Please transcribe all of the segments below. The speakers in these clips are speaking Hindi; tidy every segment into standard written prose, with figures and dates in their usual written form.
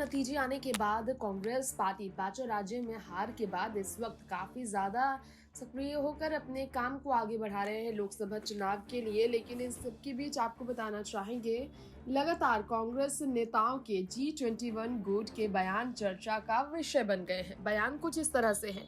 नतीजे आने के बाद कांग्रेस पार्टी 5 राज्यों में हार के बाद इस वक्त काफी ज्यादा सक्रिय होकर अपने काम को आगे बढ़ा रहे हैं लोकसभा चुनाव के लिए। लेकिन इस सबके बीच आपको बताना चाहेंगे, लगातार कांग्रेस नेताओं के G21 गुट के बयान चर्चा का विषय बन गए हैं। बयान कुछ इस तरह से हैं: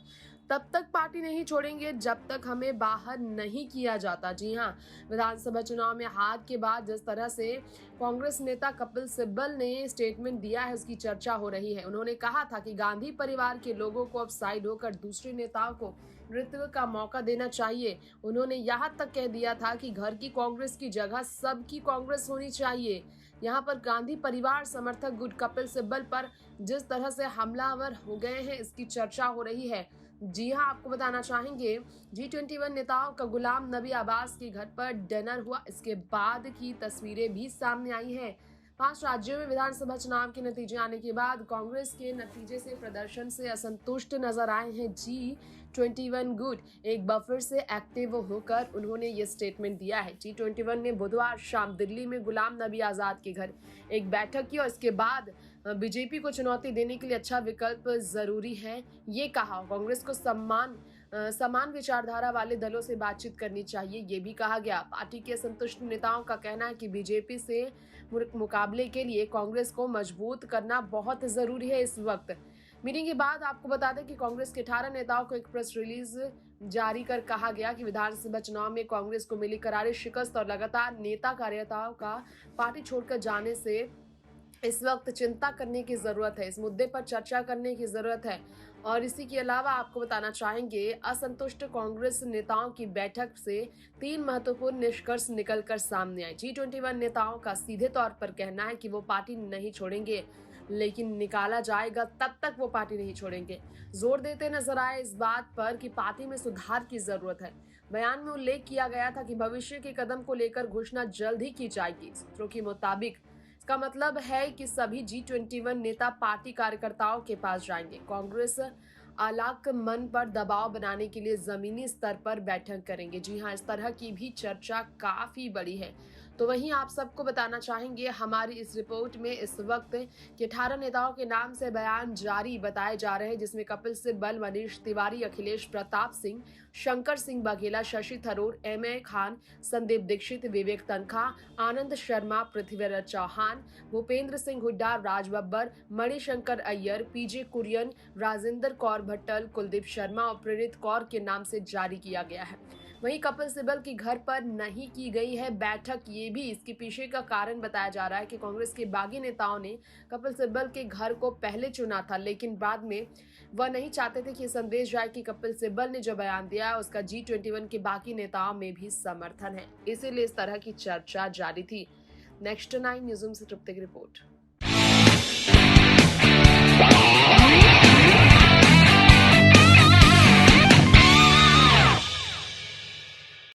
तब तक पार्टी नहीं छोड़ेंगे जब तक हमें बाहर नहीं किया जाता। जी हां, विधानसभा चुनाव में हार के बाद जिस तरह से कांग्रेस नेता कपिल सिब्बल ने स्टेटमेंट दिया है, उसकी चर्चा हो रही है। उन्होंने कहा था कि गांधी परिवार के लोगों को अब साइड होकर दूसरे नेताओं को नेतृत्व का मौका देना चाहिए। उन्होंने यहाँ तक कह दिया था कि घर की कांग्रेस की जगह सबकी कांग्रेस होनी चाहिए। यहाँ पर गांधी परिवार समर्थक गुट कपिल सिब्बल पर जिस तरह से हमलावर हो गए हैं, इसकी चर्चा हो रही है। जी हां, आपको बताना चाहेंगे, G21 नेताओं का गुलाम नबी अब्बास के घर पर डिनर हुआ। इसके बाद की तस्वीरें भी सामने आई हैं। 5 राज्यों में विधानसभा चुनाव के नतीजे आने के बाद कांग्रेस के नतीजे से प्रदर्शन से असंतुष्ट नजर आए हैं G21 गुट। एक बार फिर से एक्टिव होकर उन्होंने ये स्टेटमेंट दिया है। G21 ने बुधवार शाम दिल्ली में गुलाम नबी आजाद के घर एक बैठक की और इसके बाद बीजेपी को चुनौती देने के लिए अच्छा विकल्प जरूरी है, ये कहा। कांग्रेस को समान विचारधारा वाले दलों से बातचीत करनी चाहिए, ये भी कहा गया। पार्टी के असंतुष्ट नेताओं का कहना है कि बीजेपी से मुकाबले के लिए कांग्रेस को मजबूत करना बहुत जरूरी है इस वक्त। मीटिंग के बाद आपको बता दें कि कांग्रेस के 18 नेताओं को एक प्रेस रिलीज जारी कर कहा गया कि विधानसभा चुनाव में कांग्रेस को मिली करारी शिकस्त और लगातार नेता कार्यकर्ताओं का पार्टी छोड़कर जाने से इस वक्त चिंता करने की जरूरत है। इस मुद्दे पर चर्चा करने की जरूरत है। और इसी के अलावा आपको बताना चाहेंगे, असंतुष्ट कांग्रेस नेताओं की बैठक से 3 महत्वपूर्ण निष्कर्ष निकलकर सामने आए। G21 नेताओं का सीधे तौर पर कहना है कि वो पार्टी नहीं छोड़ेंगे, लेकिन निकाला जाएगा तब तक वो पार्टी नहीं छोड़ेंगे। जोर देते नजर आए इस बात पर कि पार्टी में सुधार की जरूरत है। बयान में उल्लेख किया गया था कि भविष्य के कदम को लेकर घोषणा जल्द ही की जाएगी। सूत्रों के मुताबिक इसका मतलब है कि सभी G21 नेता पार्टी कार्यकर्ताओं के पास जाएंगे। कांग्रेस अलग मन पर दबाव बनाने के लिए जमीनी स्तर पर बैठक करेंगे। जी हां, इस तरह की भी चर्चा काफी बड़ी है। तो वहीं आप सबको बताना चाहेंगे, हमारी इस रिपोर्ट में इस वक्त के 18 नेताओं के नाम से बयान जारी बताए जा रहे हैं, जिसमें कपिल सिब्बल, मनीष तिवारी, अखिलेश प्रताप सिंह, शंकर सिंह बघेला, शशि थरूर, एमए खान, संदीप दीक्षित, विवेक तनखा, आनंद शर्मा, पृथ्वीराज चौहान, भूपेंद्र सिंह हुड्डा, राज बब्बर, मणिशंकर अय्यर, पीजे कुरियन, राजेंद्र कौर भट्टल, कुलदीप शर्मा और प्रेरित कौर के नाम से जारी किया गया है। वहीं कपिल सिब्बल के घर पर नहीं की गई है बैठक, ये भी इसके पीछे का कारण बताया जा रहा है कि कांग्रेस के बागी नेताओं ने कपिल सिब्बल के घर को पहले चुना था, लेकिन बाद में वह नहीं चाहते थे कि संदेश जाए कि कपिल सिब्बल ने जो बयान दिया है उसका G21 के बाकी नेताओं में भी समर्थन है। इसीलिए इस तरह की चर्चा जारी थी। नेक्स्ट 9 न्यूज़ से तृप्ति की रिपोर्ट।